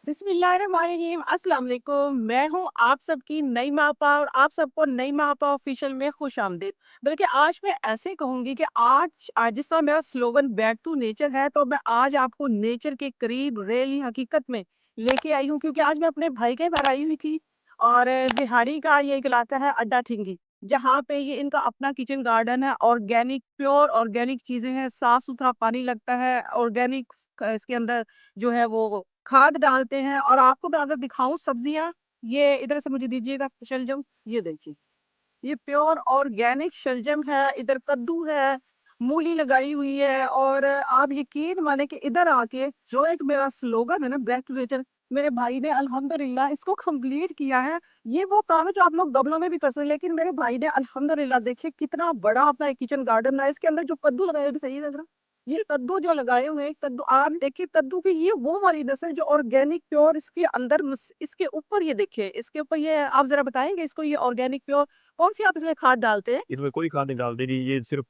बिस्मिल्लाहिर्रहमानिर्रहीम अस्सलाम वालेकुम। मैं हूँ आप सबकी नई मापा और आप सबको नई मापा ऑफिशियल में खुश आमदीद। बल्कि आज मैं ऐसे कहूँगी कि आज आज जिस तरह मेरा स्लोगन बैक टू नेचर है, तो मैं आज आपको नेचर के करीब रियली हकीकत में लेके आई हूँ, क्योंकि आज मैं अपने भाई के घर आई हुई थी। और बिहारी का ये एक इलाका है अड्डा ठिंगी, जहाँ पे ये इनका अपना किचन गार्डन है। ऑर्गेनिक, प्योर ऑर्गेनिक चीजें हैं, साफ सुथरा पानी लगता है, ऑर्गेनिक इसके अंदर जो है वो खाद डालते हैं। और आपको मैं अगर दिखाऊं सब्जियां, ये इधर से मुझे दीजिएगा शलजम, ये देखिए, ये प्योर ऑर्गेनिक शलजम है। इधर कद्दू है, मूली लगाई हुई है। और आप यकीन माने कि इधर आके जो एक मेरा स्लोगन है ना, बैक टू नेचर, मेरे भाई ने अल्हम्दुलिल्लाह इसको कंप्लीट किया है। ये वो काम है जो आप लोग गमलों में भी कर सकते हैं, लेकिन मेरे भाई ने अल्हम्दुलिल्लाह देखिए कितना बड़ा अपना एक किचन गार्डन है। इसके अंदर जो कद्दू लगाए हुए, सही लग रहा, ये कद्दू जो लगाए हुए हैं, कद्दू आप देखिए, कद्दू की ये वो वाली नस्ल जो ऑर्गेनिक प्योर, इसके अंदर इसके ऊपर ये देखिए, इसके ऊपर ये आप जरा बताएंगे इसको, ये ऑर्गेनिक प्योर कौन सी आप इसमें खाद डालते हैं? इसमें कोई खाद नहीं डालते जी, ये सिर्फ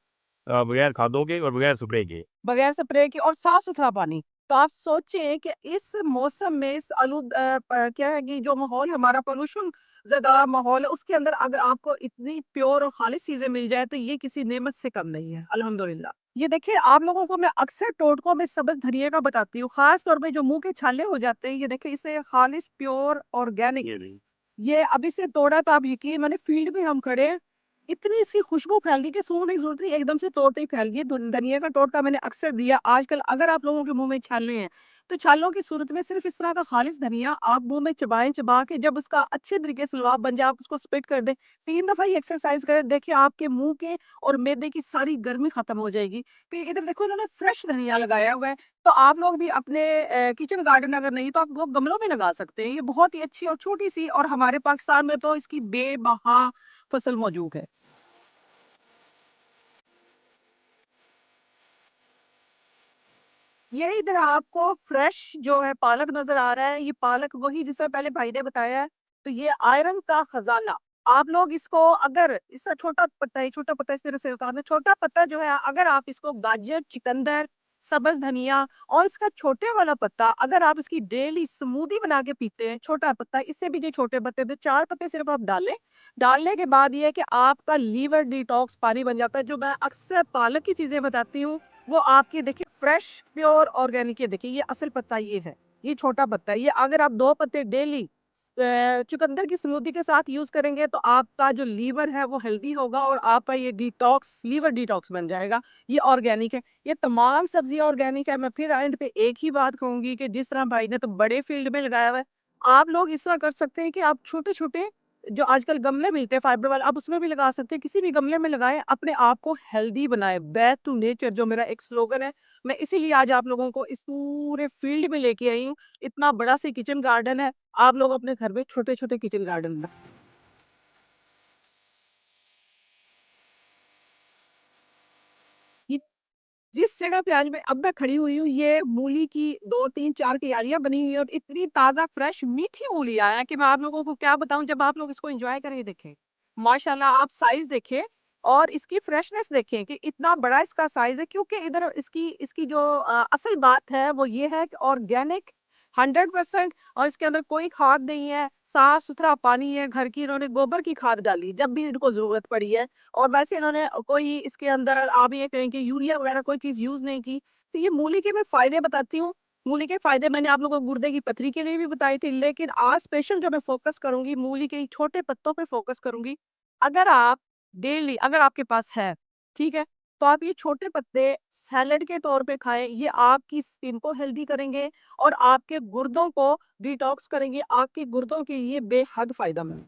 बगैर खादों के और बगैर स्प्रे के। बगैर स्प्रे की और साफ सुथरा पानी। तो आप सोचें कि इस मौसम में इस क्या है कि जो माहौल हमारा पोल्यूशन ज्यादा माहौल है, उसके अंदर अगर आपको इतनी प्योर और खालिश चीजें मिल जाए, तो ये किसी नेमत से कम नहीं है अल्हम्दुलिल्लाह। ये देखिए, आप लोगों को मैं अक्सर टोटकों में सब्ज धनिया का बताती हूँ, खास तौर पे जो मुंह के छाले हो जाते हैं। ये देखिए, इसे खालिश प्योर ऑर्गेनिक, ये नहीं। ये अभी से तोड़ा, तो आप यकीन माने फील्ड में हम खड़े हैं, इतनी इसकी खुशबू फैल गई कि सूंघने की जरूरत नहीं, एकदम से तोड़ते ही फैल गई। धनिया का टोटका मैंने अक्सर दिया। आजकल अगर आप लोगों के मुंह में छाले हैं, तो छालों की सूरत में सिर्फ इस तरह का खालिश धनिया आप मुंह में चबाएं, चबा के जब उसका अच्छे तरीके से लुआब बन जाए, आप उसको स्पिट कर दें। 3 दफा ही एक्सरसाइज करें, देखिए आपके मुंह के और मैदे की सारी गर्मी खत्म हो जाएगी। फिर इधर देखो, इन्होंने फ्रेश धनिया लगाया हुआ है। तो आप लोग भी अपने किचन गार्डन अगर नहीं तो आप वो गमलों में लगा सकते हैं। ये बहुत ही अच्छी और छोटी सी, और हमारे पाकिस्तान में तो इसकी बेबहा फसल मौजूद है। ये इधर आपको फ्रेश जो है पालक नजर आ रहा है। ये पालक वही जिस तरह पहले भाई ने बताया है। तो ये आयरन का खजाना। आप लोग इसको, अगर इसका छोटा पत्ता है, छोटा पत्ता इस तरह से उतारना, छोटा पत्ता जो है, अगर आप इसको गाजर, चुकंदर, सब्ज धनिया और इसका छोटे वाला पत्ता, अगर आप इसकी डेली स्मूदी बना के पीते हैं, छोटा पत्ता, इससे भी जो छोटे पत्ते थे, 4 पत्ते सिर्फ आप डालें। डालने के बाद ये है कि आपका लीवर डिटॉक्स पानी बन जाता है। जो मैं अक्सर पालक की चीजें बताती हूँ, वो आपकी देखिए फ्रेश प्योर ऑर्गेनिक। ये देखिए, ये असल पत्ता ये है, ये छोटा पत्ता है। ये अगर आप 2 पत्ते डेली चुकंदर की स्मूदी के साथ यूज करेंगे, तो आपका जो लीवर है वो हेल्दी होगा और आपका ये डिटॉक्स, लीवर डिटॉक्स बन जाएगा। ये ऑर्गेनिक है। ये तमाम सब्जियां ऑर्गेनिक है। मैं फिर एंड पे एक ही बात कहूंगी कि जिस तरह भाई ने तो बड़े फील्ड में लगाया हुआ है, आप लोग इस तरह कर सकते हैं कि आप छोटे छोटे जो आजकल गमले मिलते हैं फाइबर वाले, आप उसमें भी लगा सकते हैं। किसी भी गमले में लगाएं, अपने आप को हेल्दी बनाएं। बैक टू नेचर जो मेरा एक स्लोगन है, मैं इसीलिए आज आप लोगों को इस पूरे फील्ड में लेके आई हूँ। इतना बड़ा सा किचन गार्डन है, आप लोग अपने घर में छोटे छोटे किचन गार्डन में। ये जिस जगह पे आज मैं खड़ी हुई हूँ, ये मूली की 2 3 4 क्यारियां बनी हुई है, और इतनी ताजा फ्रेश मीठी मूली आया है कि मैं आप लोगों को क्या बताऊं। जब आप लोग इसको एंजॉय करें, देखें माशाल्लाह, आप साइज देखें और इसकी फ्रेशनेस देखें कि इतना बड़ा इसका साइज है। क्योंकि इधर इसकी इसकी जो असल बात है वो ये है कि ऑर्गेनिक 100%, और इसके अंदर कोई खाद नहीं है, साफ सुथरा पानी है। घर की इन्होंने गोबर की खाद डाली जब भी इनको जरूरत पड़ी है। और वैसे इन्होंने कोई इसके अंदर आप ये कहें कि यूरिया वगैरह कोई चीज यूज नहीं की। तो ये मूली के मैं फायदे बताती हूँ। मूली के फायदे मैंने आप लोगों को गुर्दे की पथरी के लिए भी बताई थी, लेकिन आज स्पेशल जो मैं फोकस करूंगी, मूली के छोटे पत्तों पे फोकस करूंगी। अगर आप डेली, अगर आपके पास है, ठीक है, तो आप ये छोटे पत्ते सैलेड के तौर पे खाएं। ये आपकी स्किन को हेल्दी करेंगे और आपके गुर्दों को डिटॉक्स करेंगे। आपके गुर्दों के लिए बेहद फायदेमंद।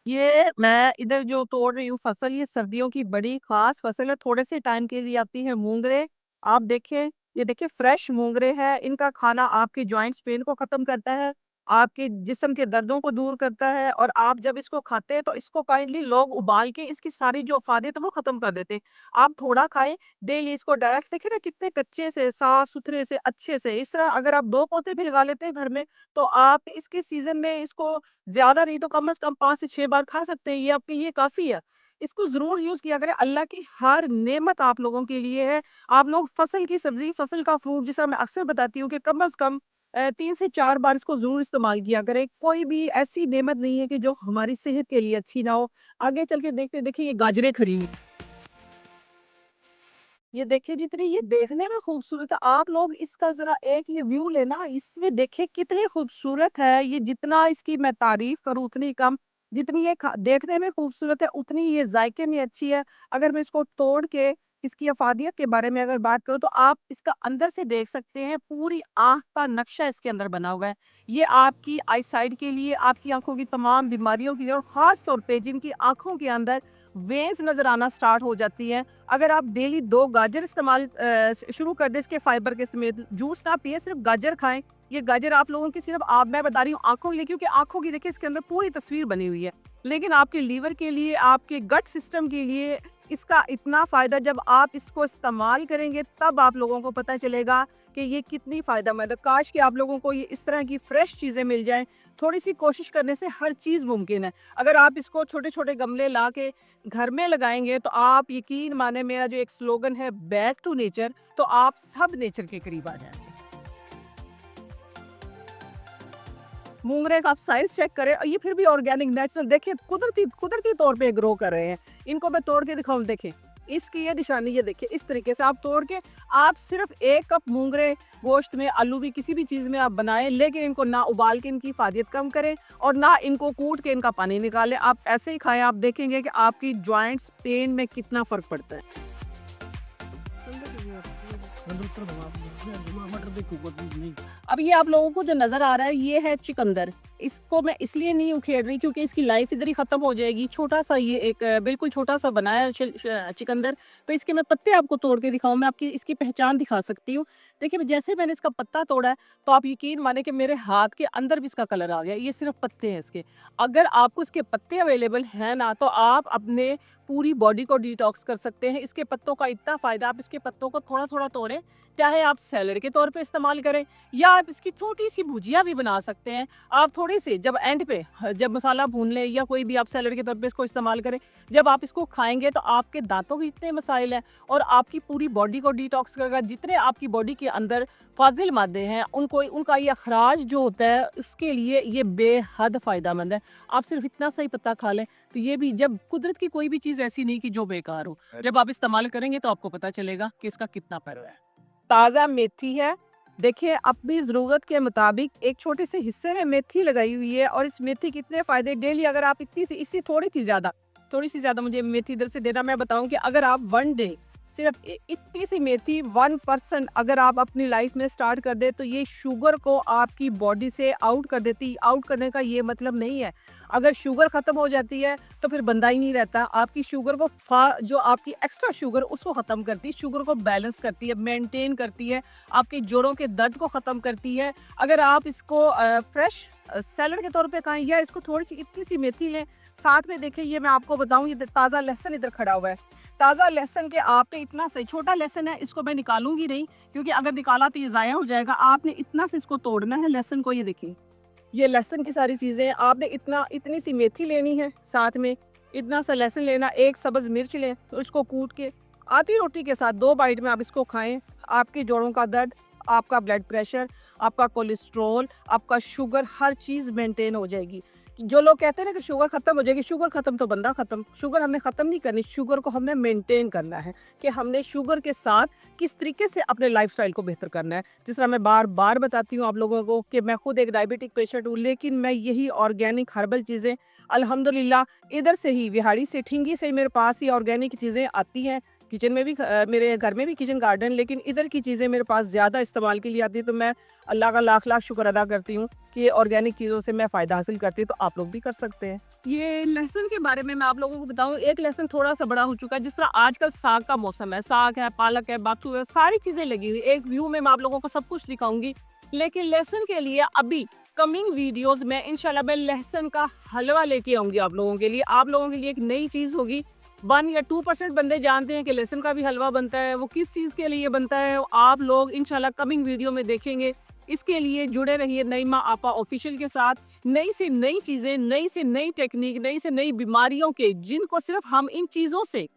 ये मैं इधर जो तोड़ रही हूँ फसल, ये सर्दियों की बड़ी खास फसल है, थोड़े से टाइम के लिए आती है। मूंगरे, आप देखें, ये देखिए फ्रेश मूंगरे है। इनका खाना आपके जॉइंट्स पेन को खत्म करता है, आपके जिस्म के दर्दों को दूर करता है। और आप जब इसको खाते हैं, तो इसको काइंडली लोग उबाल के इसकी सारी जो अफादियत है वो खत्म कर देते हैं। आप थोड़ा खाएं डेली इसको, डायरेक्ट देखे ना कितने कच्चे से, साफ सुथरे से, अच्छे से। इस तरह अगर आप 2 पौधे भी लगा लेते हैं घर में, तो आप इसके सीजन में इसको ज्यादा नहीं तो कम से कम 5 से 6 बार खा सकते हैं। ये आपके लिए काफी है। इसको ज़रूर यूज़ किया करें, अल्लाह की हर नेमत आप लोगों के लिए है। आप लोग फसल की सब्ज़ी, फसल का फ्रूट जिस तरह मैं अक्सर बताती हूँ कि कम से कम 3 से 4 बार इसको ज़रूर इस्तेमाल किया करें। कोई भी ऐसी नेमत नहीं है कि जो हमारी सेहत के लिए अच्छी ना हो। आगे चल के देखते देखिए ये गाजरें खड़ी हुई, ये देखिए जितनी ये देखने में खूबसूरत है, आप लोग इसका ज़रा एक ये व्यू लेना, इसमें देखिए कितनी खूबसूरत है, ये जितना इसकी मैं तारीफ़ करूँ उतनी कम। जितनी ये खा देखने में खूबसूरत है, उतनी ये ज़ायके में अच्छी है। अगर मैं इसको तोड़ के इसकी अफ़ादियत के बारे में अगर बात करूँ तो आप इसका अंदर से देख सकते हैं, पूरी आँख का नक्शा इसके अंदर बना हुआ है। ये आपकी आई साइट के लिए, आपकी आँखों की तमाम बीमारियों के लिए और ख़ास तौर पे जिनकी आँखों के अंदर वेन्स नज़र आना स्टार्ट हो जाती हैं, अगर आप डेली 2 गाजर इस्तेमाल शुरू कर दें इसके फाइबर के समेत, जूस ना पिएँ, सिर्फ़ गाजर खाएँ। ये गाजर आप लोगों की सिर्फ़ आप मैं बता रही हूँ आँखों के लिए, क्योंकि आँखों की देखिए इसके अंदर पूरी तस्वीर बनी हुई है। लेकिन आपके लीवर के लिए, आपके गट सिस्टम के लिए इसका इतना फ़ायदा, जब आप इसको इस्तेमाल करेंगे तब आप लोगों को पता चलेगा कि ये कितनी फ़ायदेमंद है। काश कि आप लोगों को ये इस तरह की फ्रेश चीज़ें मिल जाएँ। थोड़ी-सी कोशिश करने से हर चीज़ मुमकिन है। अगर आप इसको छोटे-छोटे गमले ला के घर में लगाएँगे तो आप यकीन माने, मेरा जो एक स्लोगन है बैक टू नेचर, तो आप सब नेचर के करीब आ जाएँगे। मोंगरे का आप साइज़ चेक करें और ये फिर भी ऑर्गेनिक नेचुरल देखिए कुदरती कुदरती तौर पे ग्रो कर रहे हैं। इनको मैं तोड़ के दिखाऊँ, देखिए। इसकी ये निशानी, ये देखिए इस तरीके से आप तोड़ के आप सिर्फ़ 1 कप मोंगरे गोश्त में, आलू भी, किसी भी चीज़ में आप बनाएँ, लेकिन इनको ना उबाल के इनकी फ़ादियत कम करें और ना इनको कूट के इनका पानी निकालें। आप ऐसे ही खाएँ, आप देखेंगे कि आपकी जॉइंट्स पेन में कितना फ़र्क पड़ता है। अब ये आप लोगों को जो नज़र आ रहा है ये है चुकंदर। इसको मैं इसलिए नहीं उखेड़ रही क्योंकि इसकी लाइफ इधर ही ख़त्म हो जाएगी। छोटा-सा ये एक बिल्कुल छोटा-सा बना है चुकंदर। तो इसके मैं पत्ते आपको तोड़ के दिखाऊँ, मैं आपकी इसकी पहचान दिखा सकती हूँ। देखिए जैसे मैंने इसका पत्ता तोड़ा है तो आप यकीन माने कि मेरे हाथ के अंदर भी इसका कलर आ गया। ये सिर्फ़ पत्ते हैं इसके। अगर आपको इसके पत्ते अवेलेबल हैं ना, तो आप अपने पूरी बॉडी को डिटॉक्स कर सकते हैं। इसके पत्तों का इतना फ़ायदा, आप इसके पत्तों को थोड़ा-थोड़ा तोड़ें, चाहे आप सैलेड के तौर पे इस्तेमाल करें या आप इसकी छोटी-सी भुजिया भी बना सकते हैं। आप थोड़ी-सी जब एंड पे जब मसाला भून लें या कोई भी आप सैलेड के तौर पे इसको इस्तेमाल करें, जब आप इसको खाएँगे तो आपके दाँतों के इतने मसाइल हैं और आपकी पूरी बॉडी को डिटॉक्स करेगा। जितने आपकी बॉडी के अंदर फ़ाज़िल मादे हैं, उनको उनका ये अख़राज जो होता है, उसके लिए ये बेहद फ़ायदेमंद है। आप सिर्फ़ इतना सा ही पत्ता खा लें, तो ये भी, जब कुदरत की कोई भी चीज़ ऐसी नहीं कि जो बेकार हो। जब आप इस्तेमाल करेंगे तो आपको पता चलेगा कि इसका कितना फ़ायदा है। ताज़ा मेथी है। देखिए अपनी ज़रूरत के मुताबिक एक छोटे से हिस्से में मेथी लगाई हुई है और इस मेथी के इतने फ़ायदे, डेली अगर आप इतनी सी, इससे थोड़ी-सी ज़्यादा मुझे मेथी इधर से देना, मैं बताऊँ कि अगर आप 1 डे सिर्फ इतनी सी मेथी 1% अगर आप अपनी लाइफ में स्टार्ट कर दे तो ये शुगर को आपकी बॉडी से आउट कर देती। आउट करने का ये मतलब नहीं है, अगर शुगर ख़त्म हो जाती है तो फिर बंदा ही नहीं रहता। आपकी शुगर को जो आपकी एक्स्ट्रा शुगर उसको ख़त्म करती है, शुगर को बैलेंस करती है, मेंटेन करती है, आपके जोड़ों के दर्द को ख़त्म करती है। अगर आप इसको फ्रेश सैलड के तौर पे खाएं या इसको थोड़ी सी इतनी सी मेथी लें, साथ में देखिए ये मैं आपको बताऊं, ये ताज़ा लहसुन इधर खड़ा हुआ है। ताज़ा लहसुन के आपने इतना सही, छोटा लहसुन है, इसको मैं निकालूंगी नहीं क्योंकि अगर निकाला तो ये ज़ाया हो जाएगा। आपने इतना से इसको तोड़ना है लहसुन को। ये देखिए ये लहसुन की सारी चीज़ें, आपने इतनी सी मेथी लेनी है, साथ में इतना सा लहसुन लेना, 1 सब्ज़ मिर्च लें, तो इसको कूट के आधी रोटी के साथ 2 बाइट में आप इसको खाएं। आपके जोड़ों का दर्द, आपका ब्लड प्रेशर, आपका कोलेस्ट्रॉल, आपका शुगर, हर चीज़ मेंटेन हो जाएगी। जो लोग कहते हैं ना कि शुगर ख़त्म हो जाएगी, शुगर ख़त्म तो बंदा ख़त्म। शुगर हमने ख़त्म नहीं करनी, शुगर को हमने मेंटेन करना है कि हमने शुगर के साथ किस तरीके से अपने लाइफस्टाइल को बेहतर करना है। जिस तरह मैं बार-बार बताती हूँ आप लोगों को कि मैं खुद एक डायबिटिक पेशेंट हूँ, लेकिन मैं यही ऑर्गेनिक हर्बल चीज़ें अल्हम्दुलिल्लाह इधर से ही, विहाड़ी से, ठिंगी से मेरे पास ये ऑर्गेनिक चीज़ें आती हैं। किचन में भी मेरे घर में भी किचन गार्डन, लेकिन इधर की चीज़ें मेरे पास ज़्यादा इस्तेमाल के लिए आती है। तो मैं अल्लाह का लाख-लाख शुक्र अदा करती हूँ कि ये ऑर्गेनिक चीज़ों से मैं फ़ायदा हासिल करती हूँ, तो आप लोग भी कर सकते हैं। ये लहसुन के बारे में मैं आप लोगों को बताऊँ, एक लहसुन थोड़ा-सा बड़ा हो चुका है। जिस तरह आजकल साग का मौसम है, साग है, पालक है, बाथू है, सारी चीज़ें लगी हुई। एक व्यू में मैं आप लोगों को सब कुछ दिखाऊँगी, लेकिन लहसुन के लिए अभी कमिंग वीडियोज़ में इंशाल्लाह मैं लहसुन का हलवा लेके आऊँगी आप लोगों के लिए। आप लोगों के लिए एक नई चीज़ होगी। 1 या 2% बंदे जानते हैं कि लहसुन का भी हलवा बनता है, वो किस चीज़ के लिए बनता है, आप लोग इंशाल्लाह कमिंग वीडियो में देखेंगे। इसके लिए जुड़े रहिए नईमा आपा ऑफिशियल के साथ। नई से नई चीज़ें, नई से नई टेक्निक, नई से नई बीमारियों के जिनको सिर्फ हम इन चीज़ों से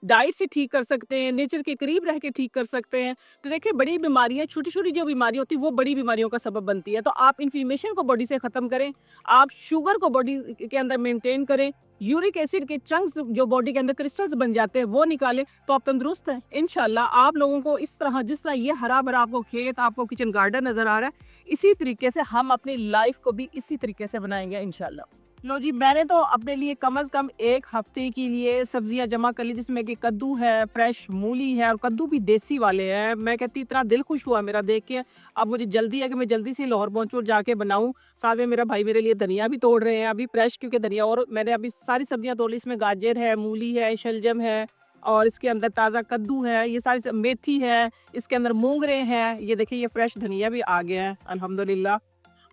डाइट से ठीक कर सकते हैं, नेचर के करीब रह के ठीक कर सकते हैं। तो देखिए बड़ी बीमारियाँ, छोटी-छोटी जो बीमारियाँ होती हैं वो बड़ी बीमारियों का सबब बनती है। तो आप इन्फ्लेमेशन को बॉडी से ख़त्म करें, आप शुगर को बॉडी के अंदर मेंटेन करें, यूरिक एसिड के चंक्स जो बॉडी के अंदर क्रिस्टल्स बन जाते हैं वो निकालें, तो आप तंदुरुस्त हैं। इंशाल्लाह आप लोगों को इस तरह, जिस तरह ये हरा-भरा आपको खेत, आपको किचन गार्डन नज़र आ रहा है, इसी तरीके से हम अपनी लाइफ को भी इसी तरीके से बनाएँगे इंशाल्लाह। लो जी, मैंने तो अपने लिए कम से कम 1 हफ्ते के लिए सब्जियां जमा कर ली, जिसमें कि कद्दू है, फ्रेश मूली है और कद्दू भी देसी वाले हैं। मैं कहती इतना दिल खुश हुआ मेरा देख के। अब मुझे जल्दी है कि मैं जल्दी से लाहौर पहुंचूं और जाके बनाऊं। साथ में मेरा भाई मेरे लिए धनिया भी तोड़ रहे हैं अभी फ्रेश, क्योंकि धनिया, और मैंने अभी सारी सब्जियां तोड़ ली। इसमें गाजर है, मूली है, शलजम है और इसके अंदर ताज़ा कद्दू है, ये सारी मेथी है, इसके अंदर मूंगरे हैं। ये देखिए ये फ्रेश धनिया भी आ गया है अल्हम्दुलिल्लाह।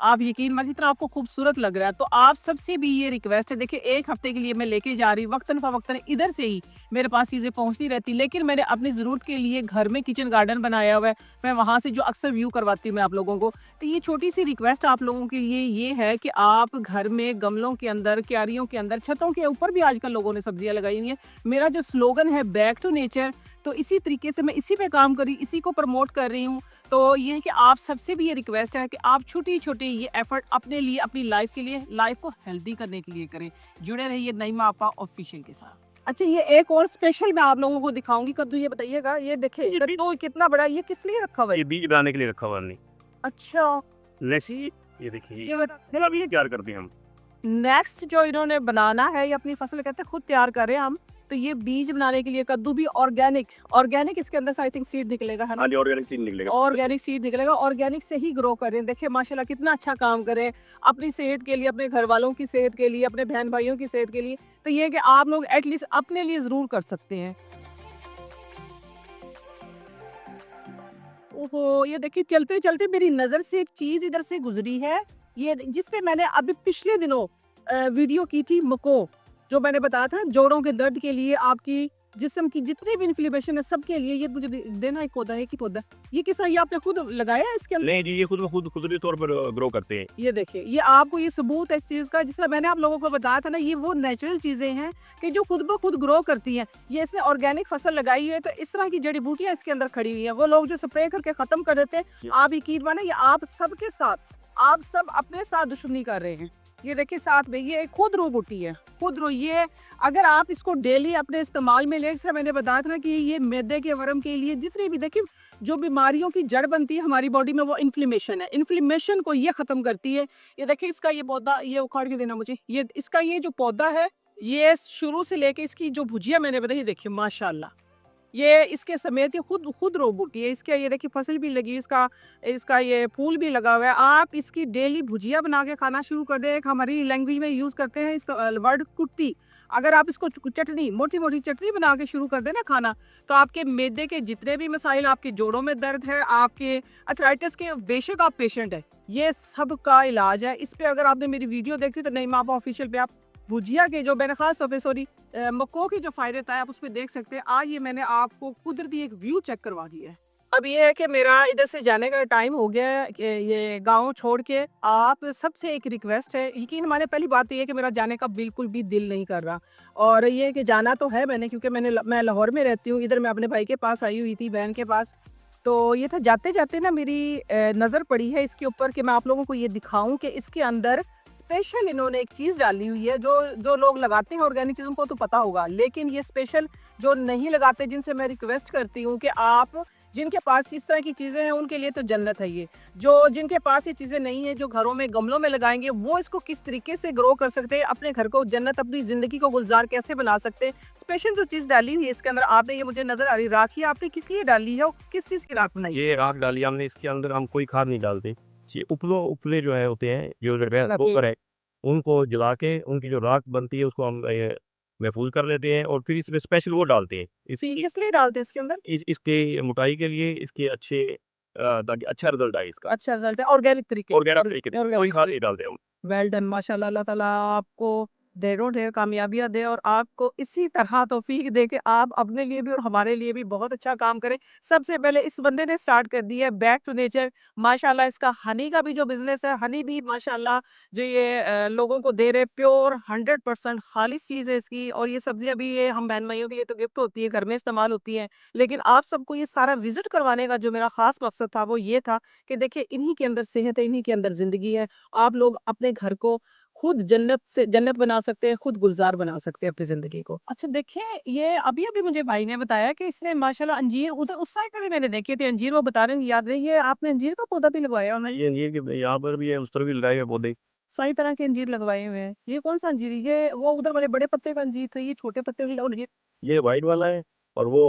आप यकीन मानिए जितना आपको खूबसूरत लग रहा है। तो आप सबसे भी ये रिक्वेस्ट है, देखिए 1 हफ्ते के लिए मैं लेके जा रही हूँ, वक्तन फ़वक्तन इधर से ही मेरे पास चीज़ें पहुँचती रहती, लेकिन मैंने अपनी ज़रूरत के लिए घर में किचन गार्डन बनाया हुआ है। मैं वहाँ से जो अक्सर व्यू करवाती हूँ मैं आप लोगों को। तो ये छोटी-सी रिक्वेस्ट आप लोगों के लिए ये है कि आप घर में गमलों के अंदर, क्यारियों के अंदर, छतों के ऊपर भी आजकल लोगों ने सब्जियाँ लगाई हुई हैं। मेरा जो स्लोगन है बैक टू नेचर, तो इसी तरीके से मैं इसी पे काम कर रही, इसी को प्रमोट कर रही हूँ। तो ये है कि आप सबसे भी ये रिक्वेस्ट है कि आप छोटी-छोटी ये एफर्ट अपने लिए, अपनी लाइफ के लिए, लाइफ को हेल्दी करने के लिए करें। जुड़े रहिए नईमा आपा ऑफिशियल के साथ। अच्छा, ये एक और स्पेशल मैं आप लोगों को दिखाऊंगी कद्दू, ये बताइएगा। ये देखिए कद्दू कितना बड़ा, ये किस लिए रखा हुआ है? ये बीज बनाने के लिए रखा हुआ नहीं। अच्छा, जैसे ये देखिए, ये बता, फिर अब ये तैयार करते हैं हम। नेक्स्ट जो इन्होंने बनाना है, ये अपनी फसल कहते हैं खुद तैयार करें हम। तो ये बीज बनाने के लिए कद्दू भी ऑर्गेनिक, ऑर्गेनिक इसके अंदर से आई थिंक सीड निकलेगा, है ना? हाँ जी, ऑर्गेनिक सीड निकलेगा। ऑर्गेनिक सीड निकलेगा, ऑर्गेनिक से ही ग्रो करें। देखिए माशाल्लाह कितना अच्छा काम करें अपनी सेहत के लिए, अपने घर वालों की सेहत के लिए, अपने बहन भाइयों की सेहत के लिए। तो ये है कि आप लोग एटलीस्ट अपने लिए ज़रूर कर सकते हैं। ओहो! ये देखिए चलते-चलते मेरी नज़र से एक चीज़ इधर से गुज़री है, ये जिस पे मैंने अभी पिछले दिनों वीडियो की थी मको, जो मैंने बताया था जोड़ों के दर्द के लिए, आपकी जिस्म की जितनी भी इन्फ्लेमेशन है सबके लिए ये मुझे देना एक पौधा है, एक ही पौधा। ये किसा, ये आपने खुद लगाया है इसके अंदर? नहीं जी, ये खुद तौर पर ग्रो करते हैं। ये देखिए, ये आपको ये सबूत है इस चीज़ का, जिस तरह मैंने आप लोगों को बताया था ना, ये वो नेचुरल चीज़ें हैं कि जो खुद ब खुद ग्रो करती हैं। ये इसने ऑर्गेनिक फसल लगाई हुई है, तो इस तरह की जड़ी बूटियाँ इसके अंदर खड़ी हुई हैं। वो लोग जो स्प्रे करके ख़त्म कर देते हैं, आप यकीन माने ये आप सबके साथ, आप सब अपने साथ दुश्मनी कर रहे हैं। ये देखिए साथ में ये खुद रो बूटी है, खुद रो। ये अगर आप इसको डेली अपने इस्तेमाल में ले, जैसे मैंने बताया था ना कि ये मैदे के वर्म के लिए जितनी भी, देखिए जो बीमारियों की जड़ बनती है हमारी बॉडी में, वो इन्फ्लेमेशन है। इन्फ्लेमेशन को ये ख़त्म करती है। ये देखिए इसका ये पौधा, ये उखाड़ के देना मुझे। ये इसका ये जो पौधा है, ये शुरू से लेके इसकी जो भुजिया मैंने बताई, देखिए माशाल्लाह, ये इसके समेत ये खुद खुद रो बूटी है। इसके ये देखिए फसल भी लगी, इसका इसका ये फूल भी लगा हुआ है। आप इसकी डेली भुजिया बना के खाना शुरू कर दें। एक हमारी लैंग्वेज में यूज़ करते हैं इस वर्ड कुट्टी। अगर आप इसको चटनी, मोटी-मोटी चटनी बना के शुरू कर दें ना खाना, तो आपके मैदे के जितने भी मसाइल, आपके जोड़ों में दर्द है, आपके अर्थराइटिस के, बेशक आप पेशेंट हैं, ये सब का इलाज है। इस पे अगर आपने मेरी वीडियो देखी तो नईमा आपा ऑफिशियल पे आप भुजिया के जो मैंने खास तौर पे, सॉरी, मक्कों के जो फ़ायदे बताए आप उसमें देख सकते हैं। आज ये मैंने आपको कुदरती एक व्यू चेक करवा दिया है। अब ये है कि मेरा इधर से जाने का टाइम हो गया है कि ये गाँव छोड़ के। आप सबसे एक रिक्वेस्ट है, यकीन माने पहली बात तो ये है कि मेरा जाने का बिल्कुल भी दिल नहीं कर रहा, और ये है कि जाना तो है मैंने, क्योंकि मैं लाहौर में रहती हूँ, इधर मैं अपने भाई के पास आई हुई थी, बहन के पास। तो ये था जाते-जाते ना मेरी नज़र पड़ी है इसके ऊपर कि मैं आप लोगों को ये दिखाऊँ कि इसके अंदर स्पेशल इन्होंने एक चीज़ डाली हुई है। जो जो लोग लगाते हैं ऑर्गेनिक चीज़ उनको तो पता होगा, लेकिन ये स्पेशल जो नहीं लगाते, जिनसे मैं रिक्वेस्ट करती हूँ कि आप, जिनके पास इस तरह की चीज़ें हैं उनके लिए तो जन्नत है ये। जो जिनके पास ये चीज़ें नहीं हैं, जो घरों में गमलों में लगाएँगे, वो इसको किस तरीके से ग्रो कर सकते हैं, अपने घर को जन्नत, अपनी ज़िंदगी को गुलज़ार कैसे बना सकते हैं। स्पेशल जो चीज़ डाली हुई है इसके अंदर, आपने ये मुझे नज़र आ रही राखी, आपने किस लिए डाली है और किस चीज़ की राख बनाई है? ये राख डाली हमने, इसके अंदर हम कोई खाद नहीं डालते। ये उपले जो है होते हैं, जो गोबर है, उनको जला के उनकी जो राख बनती है उसको हम महफूज़ कर लेते हैं और फिर इसमें स्पेशल वो डालते हैं। किस लिए डालते हैं इसके अंदर? इसके मोटाई के लिए, इसके अच्छे ताकि अच्छा रिज़ल्ट आए इसका। अच्छा रिज़ल्ट है ऑर्गेनिक तरीके ऑर्गेनिक तरीके से, कोई ऑर्गेनिक खाद नहीं डालते हम। वेल डन, माशाल्लाह। अल्लाह ताला आपको ढेरों ढेर कामयाबियाँ दे और आपको इसी तरह तौफ़ीक दे कि आप अपने लिए भी और हमारे लिए भी बहुत अच्छा काम करें। सबसे पहले इस बंदे ने स्टार्ट कर दी है बैक टू नेचर। माशाल्लाह इसका हनी का भी जो बिज़नेस है, हनी भी माशाल्लाह जो ये लोगों को दे रहे प्योर 100% खालिस चीज़ है इसकी, और ये सब्ज़ियाँ भी ये हम बहन-भाइयों के लिए तो गिफ्ट होती है, घर में इस्तेमाल होती है। लेकिन आप सबको ये सारा विज़िट करवाने का जो मेरा ख़ास मकसद था वो ये था कि देखिए इन्हीं के अंदर सेहत है, इन्हीं के अंदर ज़िंदगी है। आप लोग अपने घर को खुद जन्नत से जन्नत बना सकते हैं, खुद गुलज़ार बना सकते हैं अपनी ज़िंदगी को। अच्छा देखिए, ये अभी-अभी मुझे भाई ने बताया कि इसने माशाल्लाह अंजीर उधर उस साइड पे भी मैंने देखे थे अंजीर, वो बता रहे हैं याद नहीं है, आपने अंजीर का पौधा भी लगवाया हुआ है? ये कि यहाँ पर भी है, उस तरफ भी लगाए हुए पौधे। सही तरह के अंजीर लगवाए हुए हैं। ये कौन-सा अंजीर है? ये वो उधर वाले बड़े पत्ते का अंजीर था, ये छोटे पत्ते वाला अंजीर? ये व्हाइट वाला है और वो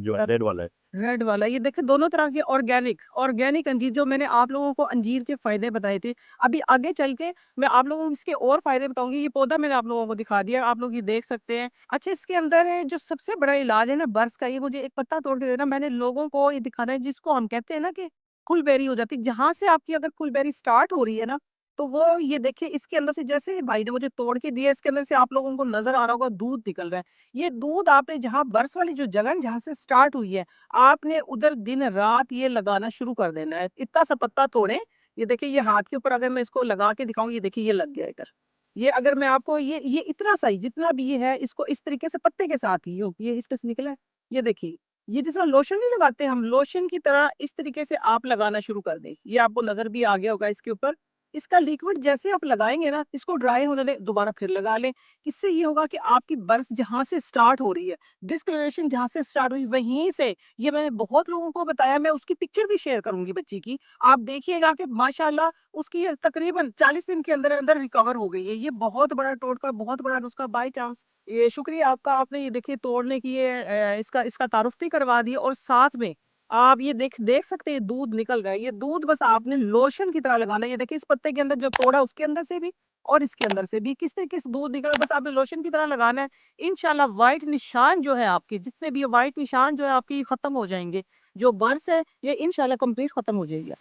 जो है रेड वाला है। रेड वाला, ये देखिए दोनों तरह के ऑर्गेनिक ऑर्गेनिक अंजीर जो मैंने आप लोगों को अंजीर के फ़ायदे बताए थे। अभी आगे चल के मैं आप लोगों को इसके और फ़ायदे बताऊँगी। ये पौधा मैंने आप लोगों को दिखा दिया, आप लोग ये देख सकते हैं। अच्छा इसके अंदर है जो सबसे बड़ा इलाज है ना बर्स का, ये मुझे एक पत्ता तोड़ के देना, मैंने लोगों को ये दिखाना है जिसको हम कहते हैं ना कि फुलबेरी हो जाती है। जहाँ से आपकी अगर फुलबेरी स्टार्ट हो रही है ना, तो वो ये देखिए इसके अंदर से जैसे भाई ने मुझे तोड़ के दिया, इसके अंदर से आप लोगों को नज़र आ रहा होगा दूध निकल रहा है। ये दूध आपने जहाँ बर्स वाली जो जगह है, जहाँ से स्टार्ट हुई है, आपने उधर दिन-रात ये लगाना शुरू कर देना है। इतना सा पत्ता तोड़ें, ये देखिए ये हाथ के ऊपर अगर मैं इसको लगा के दिखाऊँ, ये देखिए ये लग गया इधर। ये अगर मैं आपको ये इतना सा ही जितना भी ये है, इसको इस तरीके से पत्ते के साथ ही ये इसमें से निकला है। ये देखिए, ये जिस तरह लोशन नहीं लगाते हम, लोशन की तरह इस तरीके से आप लगाना शुरू कर दें। ये आपको नज़र भी आ गया होगा इसके ऊपर। इसका लिक्विड जैसे आप लगाएँगे ना, इसको ड्राई होने दें, दोबारा फिर लगा लें। इससे ये होगा कि आपकी बर्स जहाँ से स्टार्ट हो रही है, डिस्कलरेशन जहाँ से स्टार्ट हुई, वहीं से ये मैंने बहुत लोगों को बताया, मैं उसकी पिक्चर भी शेयर करूँगी बच्ची की। आप देखिएगा कि माशाल्लाह उसकी ये तकरीबन 40 दिन के अंदर-अंदर रिकवर हो गई है। ये बहुत बड़ा टोटका, बहुत बड़ा नुस्खा बाय चांस। ये शुक्रिया आपका, आपने ये देखिए तोड़ने की ये इसका इसका तारुफ भी करवा दी, और साथ में आप ये देख देख सकते हैं दूध निकल रहा है। ये दूध बस आपने लोशन की तरह लगाना है। ये देखिए इस पत्ते के अंदर जो तोड़ा उसके अंदर से भी और इसके अंदर से भी किस तरीके से दूध निकल रहा है, बस आपने लोशन की तरह लगाना है। इंशाल्लाह व्हाइट निशान जो है आपके, जितने भी व्हाइट निशान जो है आपके, ये खत्म हो जाएँगे। जो बर्स है ये इंशाल्लाह कंप्लीट खत्म हो जाएगी।